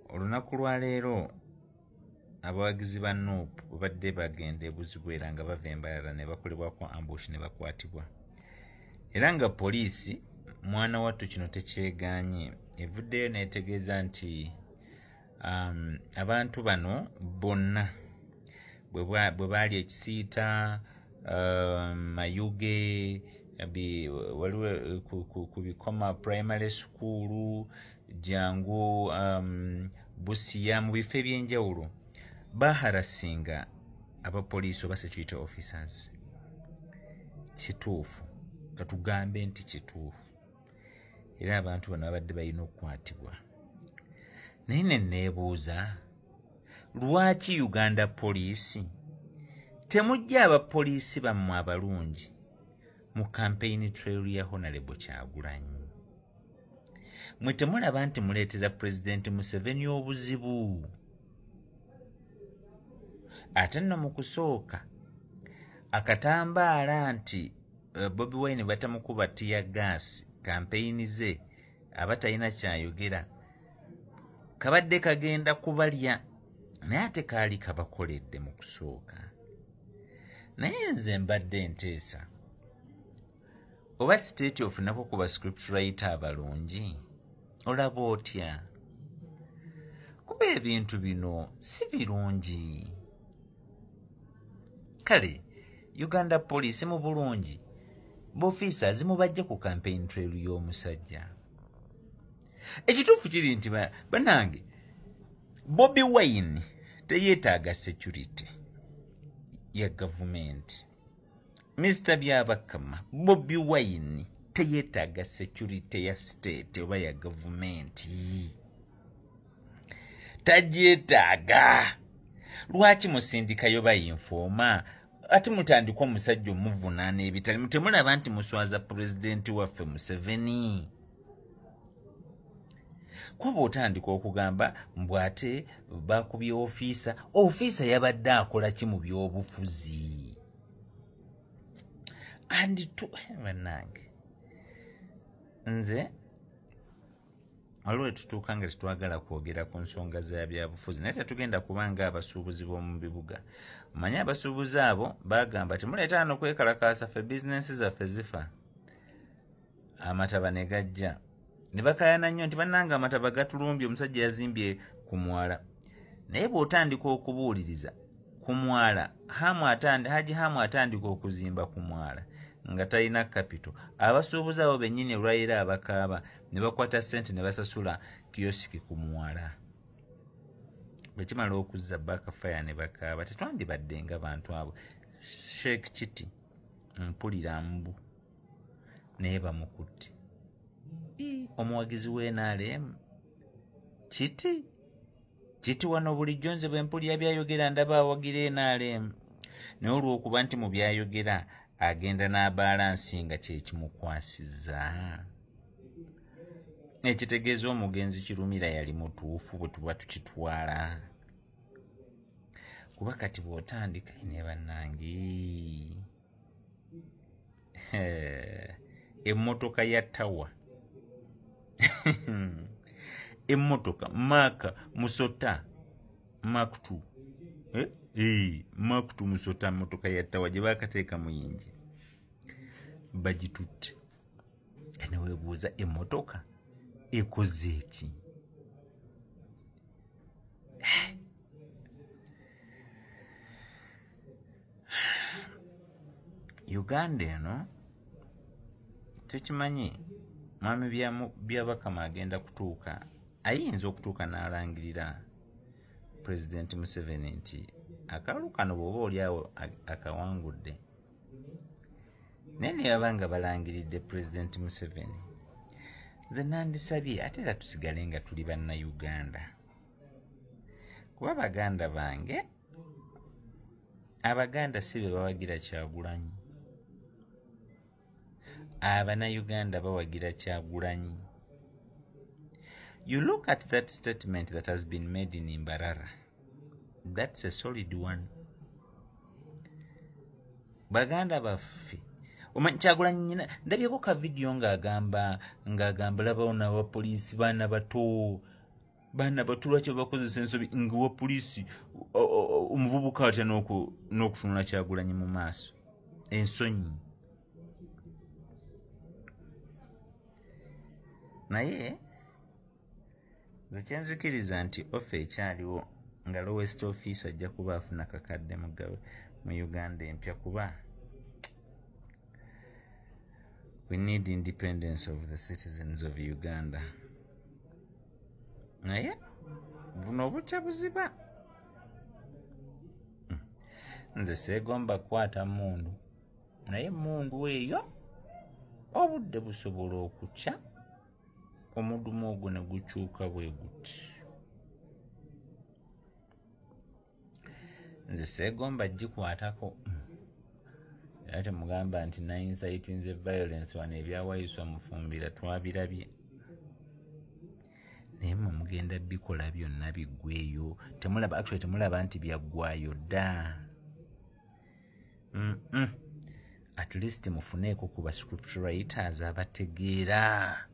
olunaku lwa leero abawagizi ba NUP babadde bagenda ebuzibwera nga bava Embalala ne bakolebwako ambush ne bakwatibwa era nga poliisi mwana wattu kino tekyeganye evuddeyo netegeeza nti abantu bano bonna bwe baali ekisiita Mayuge waliwo ku Bikoma primary school Jangu Busia mu bifo ebyenjawulo baharasinga abapoliisi oba security officers. Kituufu katugambe nti kituufu era abantu bano babadde balina okukwatibwa. Naye ne neebuuza lwaki Uganda poliisi temujja abapoliisi bammwe abalungi mu campaign trail ya Honorable Kyagulanyi? Mwe temulaba nti muleetera President Museveni obuzibu? Ate nno mu kusooka akatambaala nti Bobi Wine batamukuba tiya gas campaign ze abatalina kyayogera kabadde kagenda kubalya naye ate kaali kabakoledde mu kusooka. Naye nze mbadde nteesa oba state of nako kuba script writer abalungi olaba otya? Kuba ebintu bino si birungi. Kale Uganda police mu bulungi b'officers mubajja ku campaign trail y'omusajja. Ekituufu kiri nti banange Bobi Wine teyeetaaga security ya government. Mr. Byabakama, Bobi Wine teyeetaaga security ya state oba ya government. Tagyetaaga. Lwaki musindikayo bayinfooma ate mutandika omusajja omuvunaana ebitali temulaba nti muswaza pulezidenti waffe Museveni? Kuba otandika okugamba mbwate bakubye ofiisa yabadde akola ki mu by'obufuzi? Bannange nze waliwo tutuuka nga tetwagala kwogera ku nsonga za byabufuzi naye tetugenda kubanga abasuubuzi b'omu bibuga. Manye abasuubuzi abo bagamba temuleeta hano kwekalakaasa ffe bizinensi zaffe zifa. Amataba ne gajja ne bakayana nnyo nti bannanga amataba gatulumbye omusajja yazimbye ku mwala. Naye bw'otandika okubuuliriza ku mwala Haji Hamu atandika okuzimba ku mwala nga talina capital. Abasuubuzi abo bennyini olwayira abakaaba ne bakwata ssente ne basasula kiyosiki ku mwala. Bwe kimala okuzza backfire ne bakaaba tetwandibadde nga bantu abo. Sheikh Kiti mpulira mbu naye bamukutte. Omuwagizi w'NRM Kiti wano bulijjo nze bwe mpulira byayogera ndaba awagira NRM. Naye olw'okuba nti mu byayogera agenda n'abalansi nga kye kimukwasizza. Ekitegeeza omugenzi Kirumira yali mutuufu bwe tuba tukitwala. Kuba kati bw'otandika ne bannange emmotoka ya Tawa emmotoka Maka Musota Mark 2 Mark 2 Musota mmotoka ya Tawa gye baakateeka muyingi bagitutte. Ne weebuuza emmotoka ekoze eki? Uganda eno tekimanyi mwami Byabakama agenda kutuuka, ayinza okutuuka n'alangirira President Museveni nti akalulu kano bw'oba oliawo akawangudde. Naye ne baba nga balangiridde President Museveni, nze nandisabye ate era tusigale nga tuli bannayuganda. Kuba baganda bange, Abaganda si be bawagira Kyagulanyi. Abanayuganda bawagira Kyagulanyi. You look at that statement that has been made in Mbarara. That's a solid one. Baganda baffe. Kyagulanyi ndabyeko ka video ng'agamba labawo n'abapoliisi baana bato bana batulwa bakozesa ensobi ng'owa poliisi omuvubuka atya n'okutunula Kyagulanyi mu maaso ensonyi. Naye nze kyenzikiriza nti ofa ekyaliwo nga lowest office ajja kuba afuna kakadde mu Uganda empya, kuba we need independence of the citizens of Uganda. Naye buno obukya buziba. Nze seegomba kukwata mmundu, naye mmundu eyo obudde busobola okukya omudumu ogwo ne gukyuka bwe guti. Nze seegomba gikwatako. Era temugamba nti inciting violence wano ebyawayiswa Mufumbira twabirabye. Naye mwe mugenda bikola byonna biggweeyo. Temulaba nti byaggwayo dda. At least mufuneeko ku ba script writers abategeera